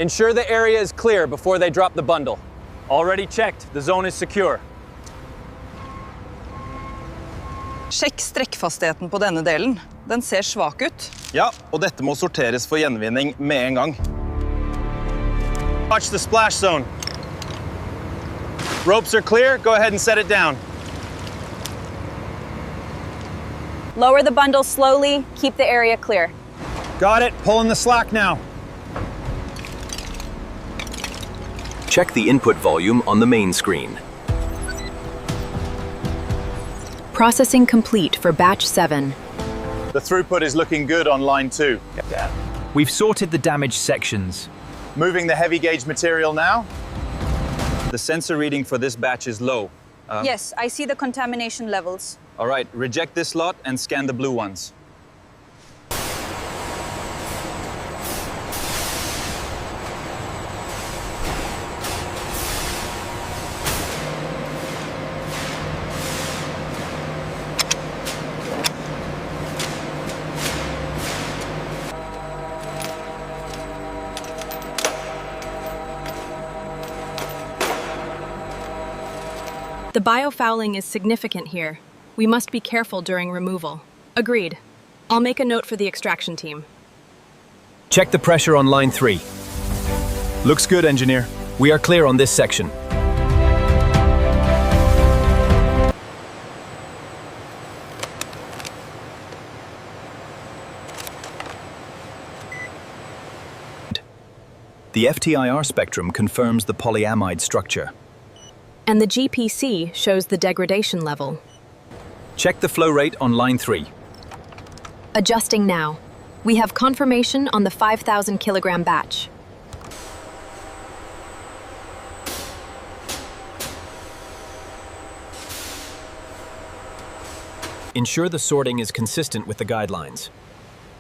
Ensure the area is clear before they drop the bundle. Already checked. The zone is secure. Sjekk strekkfastheten på denne delen. Den ser svak ut. Ja, og dette må sorteres for gjenvinning med en gang. Watch the splash zone. Ropes are clear. Go ahead and set it down. Lower the bundle slowly. Keep the area clear. Got it. Pulling the slack now. Check the input volume on the main screen. Processing complete for batch 7. The throughput is looking good on line 2. We've sorted the damaged sections. Moving the heavy gauge material now. The sensor reading for this batch is low. Yes, I see the contamination levels. All right, reject this lot and scan the blue ones. The biofouling is significant here. We must be careful during removal. Agreed. I'll make a note for the extraction team. Check the pressure on line 3. Looks good, engineer. We are clear on this section. The FTIR spectrum confirms the polyamide structure. And the GPC shows the degradation level. Check the flow rate on line 3. Adjusting now. We have confirmation on the 5,000 kilogram batch. Ensure the sorting is consistent with the guidelines.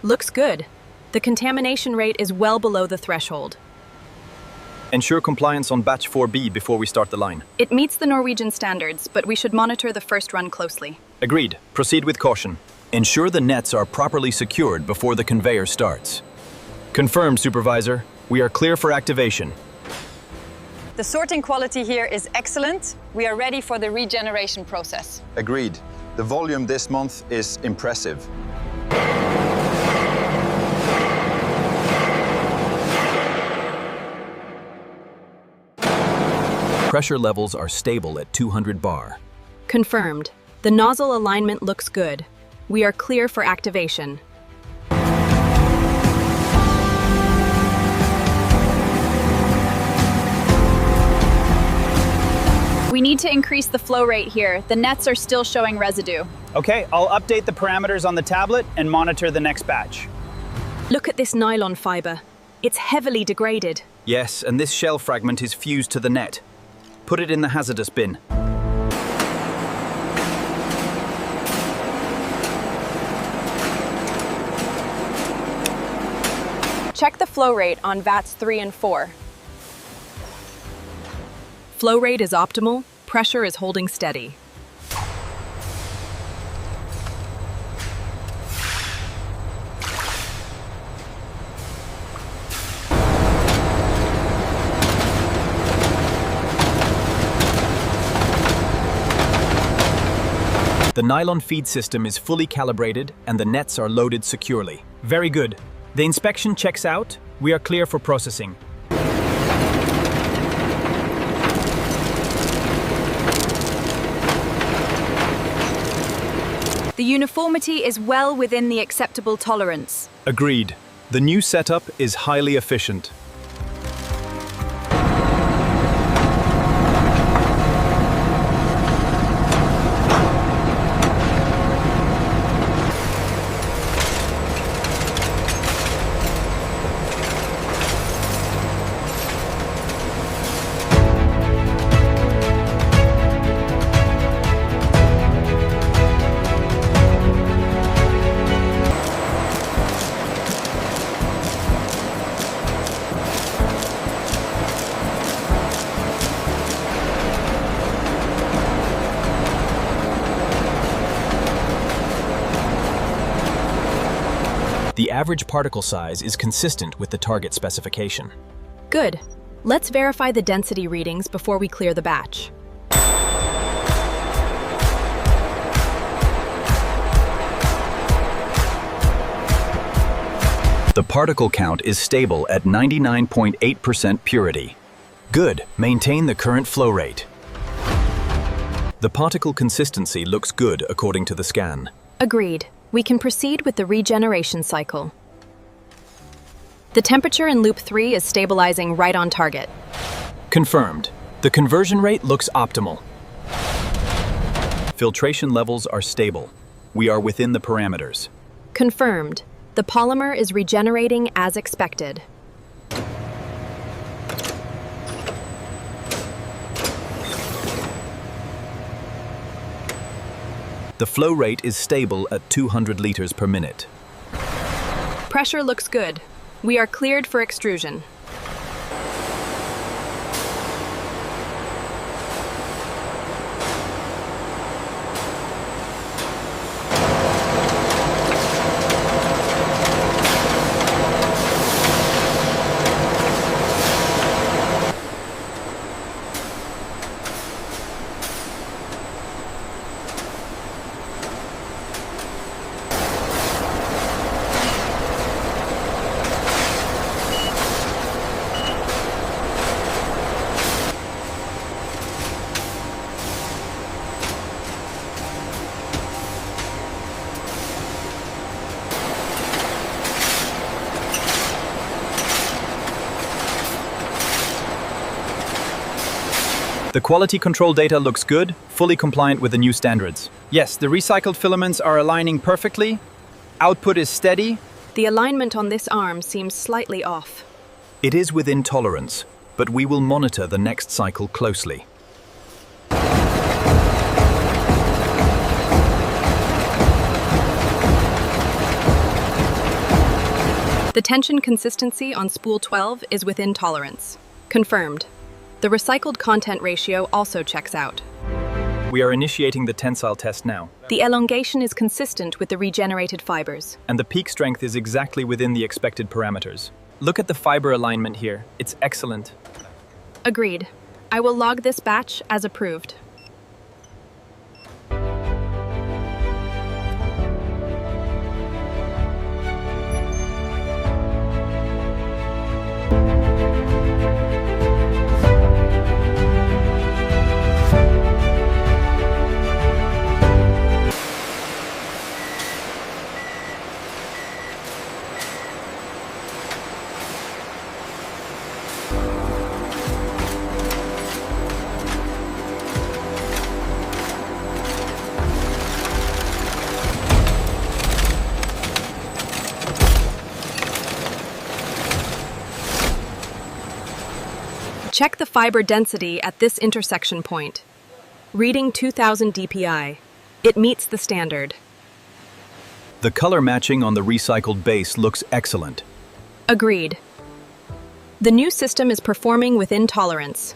Looks good. The contamination rate is well below the threshold. Ensure compliance on batch 4B before we start the line. It meets the Norwegian standards, but we should monitor the first run closely. Agreed. Proceed with caution. Ensure the nets are properly secured before the conveyor starts. Confirmed, Supervisor. We are clear for activation. The sorting quality here is excellent. We are ready for the regeneration process. Agreed. The volume this month is impressive. Pressure levels are stable at 200 bar. Confirmed. The nozzle alignment looks good. We are clear for activation. We need to increase the flow rate here. The nets are still showing residue. Okay, I'll update the parameters on the tablet and monitor the next batch. Look at this nylon fiber. It's heavily degraded. Yes, and this shell fragment is fused to the net. Put it in the hazardous bin. Check the flow rate on vats 3 and 4. Flow rate is optimal. Pressure is holding steady. The nylon feed system is fully calibrated and the nets are loaded securely. Very good. The inspection checks out. We are clear for processing. The uniformity is well within the acceptable tolerance. Agreed. The new setup is highly efficient. The average particle size is consistent with the target specification. Good. Let's verify the density readings before we clear the batch. The particle count is stable at 99.8% purity. Good. Maintain the current flow rate. The particle consistency looks good according to the scan. Agreed. We can proceed with the regeneration cycle. The temperature in loop 3 is stabilizing right on target. Confirmed. The conversion rate looks optimal. Filtration levels are stable. We are within the parameters. Confirmed. The polymer is regenerating as expected. The flow rate is stable at 200 liters per minute. Pressure looks good. We are cleared for extrusion. The quality control data looks good, fully compliant with the new standards. Yes, the recycled filaments are aligning perfectly. Output is steady. The alignment on this arm seems slightly off. It is within tolerance, but we will monitor the next cycle closely. The tension consistency on spool 12 is within tolerance. Confirmed. The recycled content ratio also checks out. We are initiating the tensile test now, The elongation is consistent with the regenerated fibers. and the peak strength is exactly within the expected parameters. Look at the fiber alignment here. It's excellent. Agreed. I will log this batch as approved. Check the fiber density at this intersection point. Reading 2000 dpi. It meets the standard. The color matching on the recycled base looks excellent. Agreed. The new system is performing within tolerance.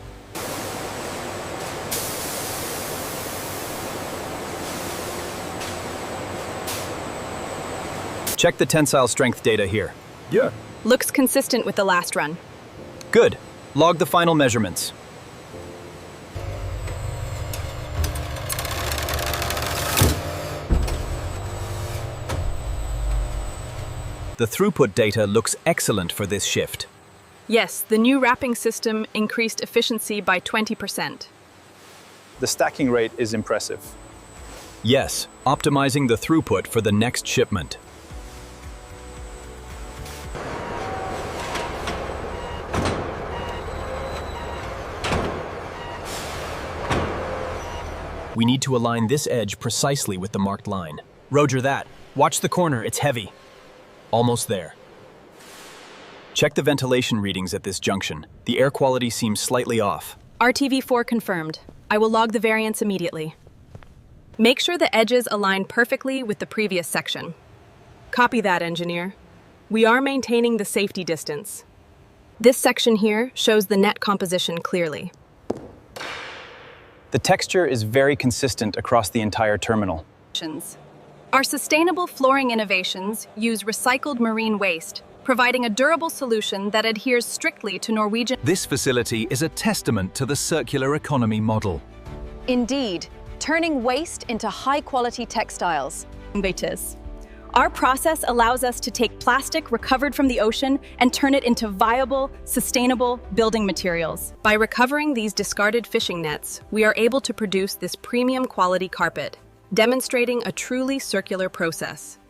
Check the tensile strength data here. Yeah. Looks consistent with the last run. Good. Log the final measurements. The throughput data looks excellent for this shift. Yes, the new wrapping system increased efficiency by 20%. The stacking rate is impressive. Yes, optimizing the throughput for the next shipment. We need to align this edge precisely with the marked line. Roger that. Watch the corner, it's heavy. Almost there. Check the ventilation readings at this junction. The air quality seems slightly off. RTV4 confirmed. I will log the variance immediately. Make sure the edges align perfectly with the previous section. Copy that, engineer. We are maintaining the safety distance. This section here shows the net composition clearly. The texture is very consistent across the entire terminal. Our sustainable flooring innovations use recycled marine waste providing a durable solution that adheres strictly to Norwegian. This facility is a testament to the circular economy model. Indeed, turning waste into high-quality textiles. Our process allows us to take plastic recovered from the ocean and turn it into viable, sustainable building materials. By recovering these discarded fishing nets, we are able to produce this premium quality carpet, demonstrating a truly circular process.